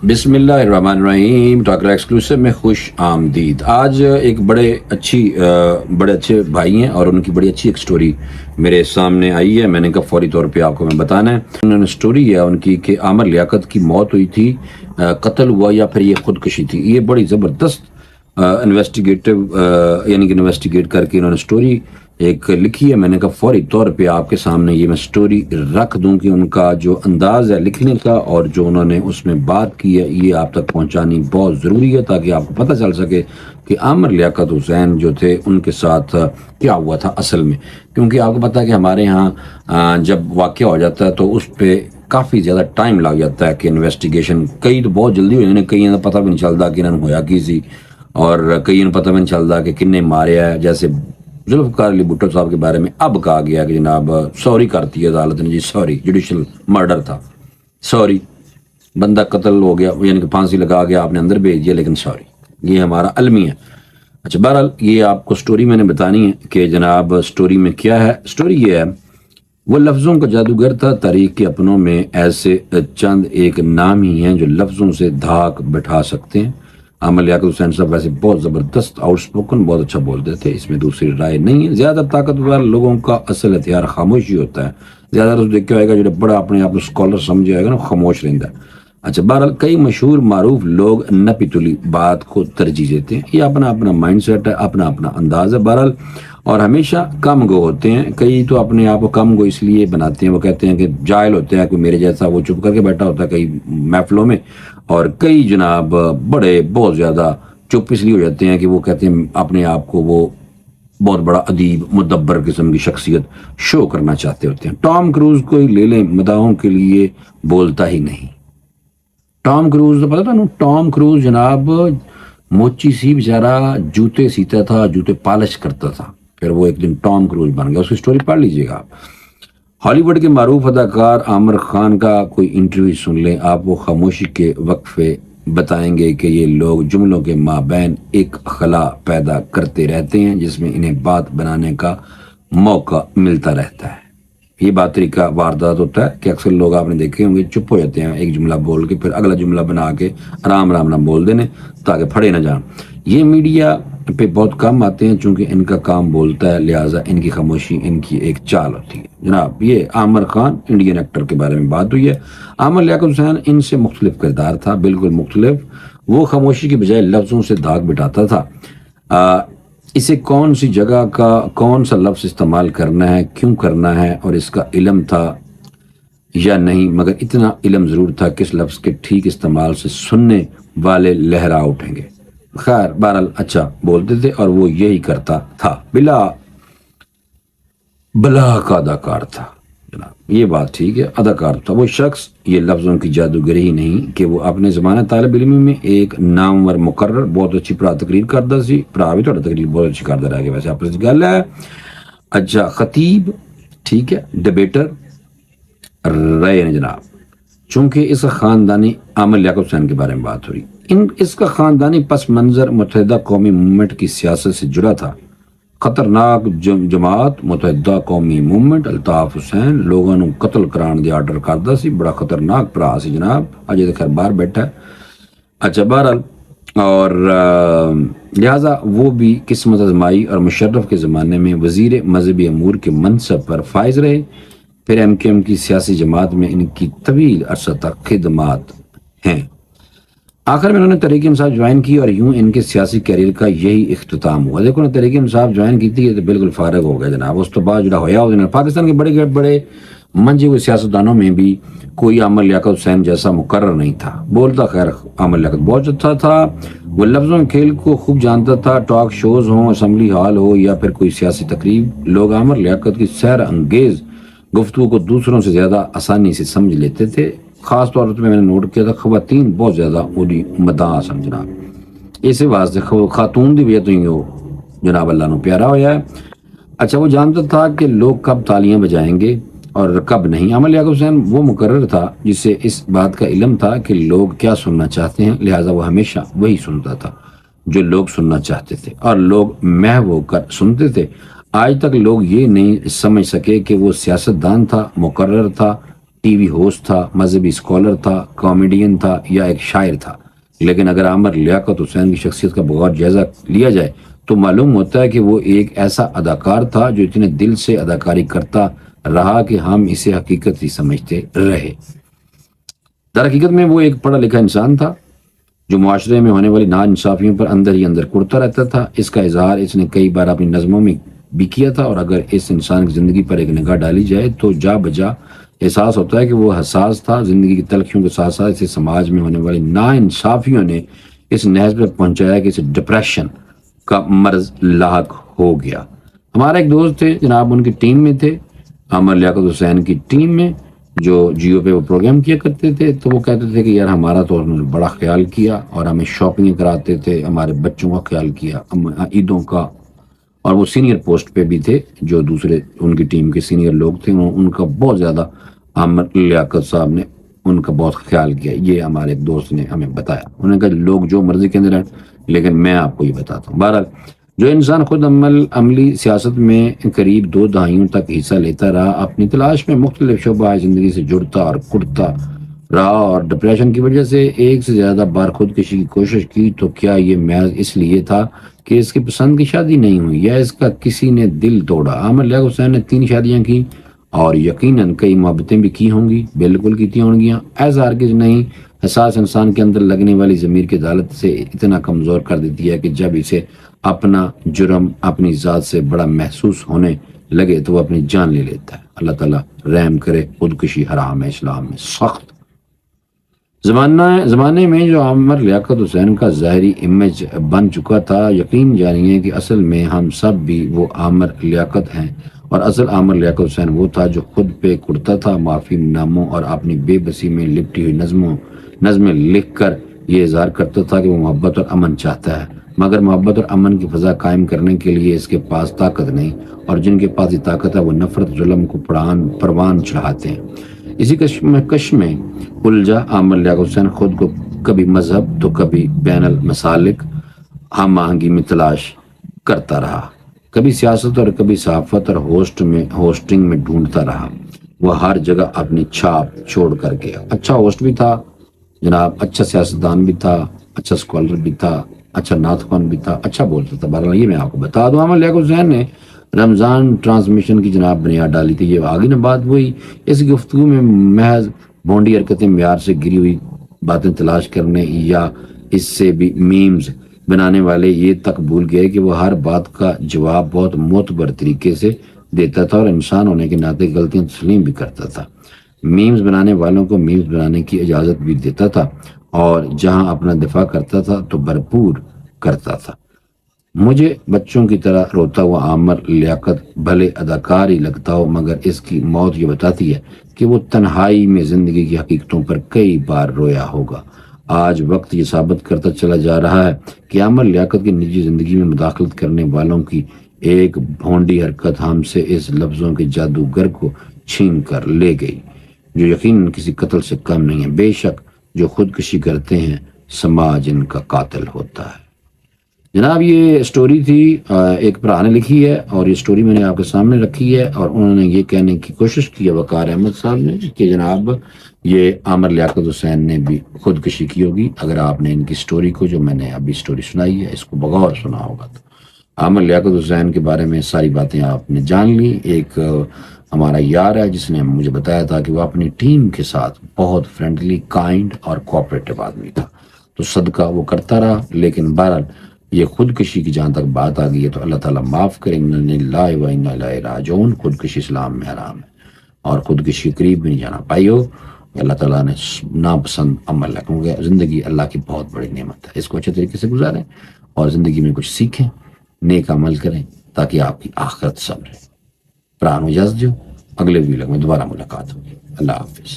بسم اللہ الرحمن الرحیم، ٹاکرا ایکسکلوسیو میں خوش آمدید۔ آج ایک بڑے اچھے بھائی ہیں اور ان کی بڑی اچھی ایک سٹوری میرے سامنے آئی ہے۔ میں نے کہا فوری طور پہ آپ کو میں بتانا ہے۔ انہوں نے سٹوری ہے ان کی کہ عامر لیاقت کی موت ہوئی تھی، قتل ہوا یا پھر یہ خودکشی تھی۔ یہ بڑی زبردست انویسٹیگیٹ کر کے انہوں نے سٹوری ایک لکھی ہے۔ میں نے کہا فوری طور پہ آپ کے سامنے یہ میں سٹوری رکھ دوں کہ ان کا جو انداز ہے لکھنے کا اور جو انہوں نے اس میں بات کی ہے یہ آپ تک پہنچانی بہت ضروری ہے، تاکہ آپ کو پتہ چل سکے کہ عامر لیاقت حسین جو تھے ان کے ساتھ کیا ہوا تھا اصل میں۔ کیونکہ آپ کو پتہ ہے کہ ہمارے ہاں جب واقعہ ہو جاتا ہے تو اس پہ کافی زیادہ ٹائم لگ جاتا ہے کہ انویسٹیگیشن، کئی تو بہت جلدی ہو جاتے ہیں، کئی پتہ بھی نہیں چلتا کہ انہوں نے ہویا کی سی، اور کئی پتہ بھی نہیں چلتا کہ کن نے ماریا ہے۔ جیسے ذوالفقار علی بھٹو صاحب کے بارے میں اب کہا گیا کہ جناب سوری کرتی ہے عدالت نے، جی سوری، جوڈیشل مرڈر تھا، سوری، بندہ قتل ہو گیا، یعنی کہ پھانسی لگا گیا، آپ نے اندر بھیج دیا، لیکن سوری، یہ ہمارا المی ہے۔ اچھا بہرحال یہ آپ کو سٹوری میں نے بتانی ہے کہ جناب سٹوری میں کیا ہے۔ سٹوری یہ ہے، وہ لفظوں کا جادوگر تھا، تاریخ کے اپنوں میں ایسے چند ایک نام ہی ہیں جو لفظوں سے دھاک بٹھا سکتے ہیں۔ عامر لیاقت حسین صاحب ویسے بہت زبردست آؤٹ اسپوکن، بہت اچھا بولتے تھے، اس میں دوسری رائے نہیں ہے۔ زیادہ طاقتور لوگوں کا اصل ہتھیار خاموشی ہوتا ہے۔ زیادہ تر دیکھ کے ہوئے گا جو بڑا اپنے آپ کو اسکالر سمجھے ہوئے گا نا، خاموش رہتا ہے۔ اچھا بہرحال کئی مشہور معروف لوگ نپی تلی بات کو ترجیح دیتے ہیں، یہ اپنا اپنا مائنڈ سیٹ ہے، اپنا اپنا انداز ہے بہرحال، اور ہمیشہ کم گو ہوتے ہیں۔ کئی تو اپنے آپ کو کم گو اس لیے بناتے ہیں، وہ کہتے ہیں کہ جاہل ہوتے ہیں، کوئی میرے جیسا وہ چپ کر کے بیٹھا ہوتا ہے کئی محفلوں میں، اور کئی جناب بڑے بہت زیادہ چپ اس لیے ہو جاتے ہیں کہ وہ کہتے ہیں اپنے آپ کو وہ بہت بڑا ادیب مدبر قسم کی شخصیت شو کرنا چاہتے ہوتے ہیں۔ ٹام کروز کو ہی لے لیں، مداحوں کے لیے بولتا ہی نہیں۔ ٹام کروز تو پتا تھا نا، ٹام کروز جناب موچی سی بیچارہ جوتے سیتا تھا، جوتے پالش کرتا تھا، پھر وہ ایک دن ٹام کروز بن گیا۔ اس کی سٹوری پڑھ لیجئے گا آپ۔ ہالی ووڈ کے معروف اداکار عامر خان کا کوئی انٹرویو سن لیں، آپ وہ خاموشی کے وقفے بتائیں گے کہ یہ لوگ جملوں کے مابین ایک خلا پیدا کرتے رہتے ہیں جس میں انہیں بات بنانے کا موقع ملتا رہتا ہے۔ یہ بات طریقہ واردات ہوتا ہے کہ اکثر لوگ آپ نے دیکھے ہوں گے چپ ہو جاتے ہیں ایک جملہ بول کے، پھر اگلا جملہ بنا کے آرام آرام نہ بول دینے تاکہ پھڑے نہ جان۔ یہ میڈیا پہ بہت کم آتے ہیں چونکہ ان کا کام بولتا ہے، لہٰذا ان کی خاموشی ان کی ایک چال ہوتی ہے۔ جناب یہ عامر خان انڈین ایکٹر کے بارے میں بات ہوئی ہے۔ عامر لیاقت حسین ان سے مختلف کردار تھا، بالکل مختلف۔ وہ خاموشی کے بجائے لفظوں سے داغ بٹھاتا تھا۔ اسے کون سی جگہ کا کون سا لفظ استعمال کرنا ہے، کیوں کرنا ہے، اور اس کا علم تھا یا نہیں، مگر اتنا علم ضرور تھا کہ اس لفظ کے ٹھیک استعمال سے سننے والے لہرا اٹھیں گے۔ خیر بہرحال اچھا بولتے تھے اور وہ یہی کرتا تھا، بلا کا اداکار تھا جناب، یہ بات ٹھیک ہے، اداکار تھا وہ شخص۔ یہ لفظوں کی جادوگری ہی نہیں کہ وہ اپنے زمانہ طالب علمی میں ایک نامور مقرر، بہت اچھی پڑھا تقریر کرتا سی، پڑھا بھی تھوڑا تقریر بہت اچھی کرتا رہ گیا ویسے آپ سے گل ہے۔ اچھا خطیب، ٹھیک ہے، ڈیبیٹر رہے ہیں جناب۔ چونکہ اس خاندانی عامر لیاقت حسین کے بارے میں بات ہو رہی، اس کا خاندانی پس منظر متحدہ قومی موومنٹ کی سیاست سے جڑا تھا۔ خطرناک جماعت متحدہ قومی موومنٹ، الطاف حسین لوگوں نے قتل کران دے آرڈر کردا سی، بڑا خطرناک بھرا سی جناب، اجے تو خیر باہر بیٹھا ہے۔ اچھا بہرحال اور لہٰذا وہ بھی قسمت آزمائی اور مشرف کے زمانے میں وزیر مذہبی امور کے منصب پر فائز رہے۔ پھر ایم کیو ایم کی سیاسی جماعت میں ان کی طویل عرصہ تک خدمات ہیں۔ آخر میں انہوں نے تحریک انصاف جوائن کی اور یوں ان کے سیاسی کیریئر کا یہی اختتام ہوا۔ دیکھو نا، تحریک انصاف جوائن کی تھی تو بالکل فارغ ہو گیا جناب، اس تو بعد جڑا ہویا ہو جناب پاکستان کے بڑے بڑے منجے ہوئے سیاستدانوں میں بھی کوئی عامر لیاقت حسین جیسا مقرر نہیں تھا۔ بولتا خیر عامر لیاقت بہت اچھا تھا، وہ لفظوں کے کھیل کو خوب جانتا تھا۔ ٹاک شوز ہوں، اسمبلی ہال ہو یا پھر کوئی سیاسی تقریب، لوگ عامر لیاقت کی سیر انگیز گفتگو کو دوسروں سے زیادہ آسانی سے سمجھ لیتے تھے۔ خاص طور پر میں نے نوٹ کیا تھا خواتین بہت زیادہ وہی مداح سمجھنا، اسی واسطے خاتون دی وجہ تو ہی ہو جناب اللہ نو پیارا ہویا ہے۔ اچھا وہ جانتا تھا کہ لوگ کب تالیاں بجائیں گے اور کب نہیں۔ عامر لیاقت حسین وہ مقرر تھا جسے اس بات کا علم تھا کہ لوگ کیا سننا چاہتے ہیں، لہٰذا وہ ہمیشہ وہی سنتا تھا جو لوگ سننا چاہتے تھے، اور لوگ محو ہو کر سنتے تھے۔ آج تک لوگ یہ نہیں سمجھ سکے کہ وہ سیاستدان تھا، مقرر تھا ٹی وی ہوسٹ تھا، مذہبی اسکالر تھا، کامیڈین تھا یا ایک شاعر تھا، لیکن اگر عامر لیاقت حسین کی شخصیت کا بغور جائزہ لیا جائے تو معلوم ہوتا ہے کہ وہ ایک ایسا اداکار تھا جو اتنے دل سے اداکاری کرتا رہا کہ ہم اسے حقیقت ہی سمجھتے رہے۔ در حقیقت میں وہ ایک پڑھا لکھا انسان تھا جو معاشرے میں ہونے والی ناانصافیوں پر اندر ہی اندر کڑتا رہتا تھا۔ اس کا اظہار اس نے کئی بار اپنی نظموں میں بھی کیا تھا، اور اگر اس انسان کی زندگی پر ایک نگاہ ڈالی جائے تو جا بجا احساس ہوتا ہے کہ وہ حساس تھا۔ زندگی کی تلخیوں کے ساتھ ساتھ اسے سماج میں ہونے والی ناانصافیوں نے اس نہج پر پہنچایا کہ اسے ڈپریشن کا مرض لاحق ہو گیا۔ ہمارا ایک دوست تھے جناب، ان کی ٹیم میں تھے، عامر لیاقت حسین کی ٹیم میں، جو جیو پہ وہ پروگرام کیا کرتے تھے، تو وہ کہتے تھے کہ یار ہمارا تو انہوں نے بڑا خیال کیا اور ہمیں شاپنگ کراتے تھے، ہمارے بچوں کا خیال کیا، عیدوں کا، اور وہ سینئر پوسٹ پہ بھی تھے، جو دوسرے ان کی ٹیم کے سینئر لوگ تھے، ان کا بہت زیادہ عامر لیاقت صاحب نے ان کا بہت خیال کیا۔ یہ ہمارے ایک دوست نے ہمیں بتایا، انہوں نے کہا لوگ جو مرضی کے اندر ہیں، لیکن میں آپ کو یہ بتاتا ہوں۔ بہرحال جو انسان خود عملی سیاست میں قریب 2 دہائیوں تک حصہ لیتا رہا، اپنی تلاش میں مختلف شعبہ زندگی سے جڑتا اور کڑتا رہا اور ڈپریشن کی وجہ سے ایک سے زیادہ بار خودکشی کی کوشش کی، تو کیا یہ محض اس لیے تھا کہ اس کی پسند کی شادی نہیں ہوئی یا اس کا کسی نے دل توڑا؟ عامر لیاقت حسین نے 3 شادیاں کی اور یقیناً کئی محبتیں بھی کی ہوں گی، بالکل کی ہوں گی، ایسا ہرگز نہیں۔ حساس انسان کے اندر لگنے والی ضمیر کی عدالت سے اتنا کمزور کر دیتی ہے کہ جب اسے اپنا جرم اپنی ذات سے بڑا محسوس ہونے لگے تو وہ اپنی جان لے لیتا ہے۔ اللہ تعالیٰ رحم کرے۔ خودکشی حرام ہے اسلام میں سخت۔ زمانے میں جو عامر لیاقت حسین کا ظاہری امیج بن چکا تھا، یقین جانیے کہ اصل میں ہم سب بھی وہ عامر لیاقت ہیں، اور اصل عامر لیاقت حسین وہ تھا جو خود پہ کڑتا تھا، معافی ناموں اور اپنی بے بسی میں لپٹی ہوئی نظمیں لکھ کر یہ اظہار کرتا تھا کہ وہ محبت اور امن چاہتا ہے، مگر محبت اور امن کی فضا قائم کرنے کے لیے اس کے پاس طاقت نہیں، اور جن کے پاس یہ طاقت ہے وہ نفرت ظلم کو پروان چڑھاتے ہیں۔ اسی کش میں الجھا عامر لیاقت حسین خود کو کبھی مذہب تو کبھی بین المسالک ہم آہنگی میں تلاش کرتا رہا، کبھی سیاست اور کبھی صحافت اور ہوسٹنگ میں ڈھونڈتا رہا۔ وہ ہر جگہ اپنی چھاپ چھوڑ کر گیا۔ اچھا ہوسٹ بھی تھا جناب، اچھا سیاستدان بھی تھا، اچھا اسکالر بھی تھا، اچھا نعت خوان بھی تھا، اچھا بولتا تھا۔ بہرحال یہ میں آپ کو بتا دوں، عامر لیاقت حسین نے رمضان ٹرانسمیشن کی جناب بنیاد ڈالی تھی۔ یہ آگے نہ بات وہی، اس گفتگو میں محض بھونڈی حرکتیں، معیار سے گری ہوئی باتیں تلاش کرنے یا اس سے بھی میمز بنانے والے یہ تک بھول گئے کہ وہ ہر بات کا جواب بہت معتبر طریقے سے دیتا تھا اور انسان ہونے کے ناطے غلطیاں تسلیم بھی کرتا تھا۔ میمز بنانے والوں کو میمز بنانے کی اجازت بھی دیتا تھا، اور جہاں اپنا دفاع کرتا تھا تو بھرپور کرتا تھا۔ مجھے بچوں کی طرح روتا ہوا عامر لیاقت بھلے اداکار ہی لگتا ہو، مگر اس کی موت یہ بتاتی ہے کہ وہ تنہائی میں زندگی کی حقیقتوں پر کئی بار رویا ہوگا۔ آج وقت یہ ثابت کرتا چلا جا رہا ہے کہ عامر لیاقت کی نجی زندگی میں مداخلت کرنے والوں کی ایک بھونڈی حرکت ہم سے اس لفظوں کے جادوگر کو چھین کر لے گئی، جو یقیناً کسی قتل سے کم نہیں ہے۔ بے شک جو خودکشی کرتے ہیں سماج ان کا قاتل ہوتا ہے۔ جناب یہ سٹوری تھی، ایک بھرا نے لکھی ہے، اور یہ سٹوری میں نے آپ کے سامنے رکھی ہے، اور انہوں نے یہ کہنے کی کوشش کی ہے وقار احمد صاحب نے کہ جناب یہ عامر لیاقت حسین نے بھی خودکشی کی ہوگی۔ اگر آپ نے ان کی سٹوری کو، جو میں نے ابھی سٹوری سنائی ہے، اس کو بغور سنا ہوگا تو عامر لیاقت حسین کے بارے میں ساری باتیں آپ نے جان لی۔ ایک ہمارا یار ہے جس نے مجھے بتایا تھا کہ وہ اپنی ٹیم کے ساتھ بہت فرینڈلی، کائنڈ اور کوآپریٹو آدمی تھا، تو صدقہ وہ کرتا رہا۔ لیکن بہرحال یہ خودکشی کی جہاں تک بات آ گئی ہے تو اللہ تعالیٰ معاف کریں، انا للہ و انا الیہ راجعون۔ خودکشی اسلام میں حرام ہے، اور خودکشی قریب بھی نہیں جانا پائیو۔ اللہ تعالیٰ نے ناپسند عمل ہے، کیونکہ زندگی اللہ کی بہت بڑی نعمت ہے، اس کو اچھے طریقے سے گزاریں اور زندگی میں کچھ سیکھیں، نیک عمل کریں تاکہ آپ کی آخرت سنورے۔ پران اجازت دو، اگلے ویڈیو میں دوبارہ ملاقات ہوگی۔ اللہ حافظ۔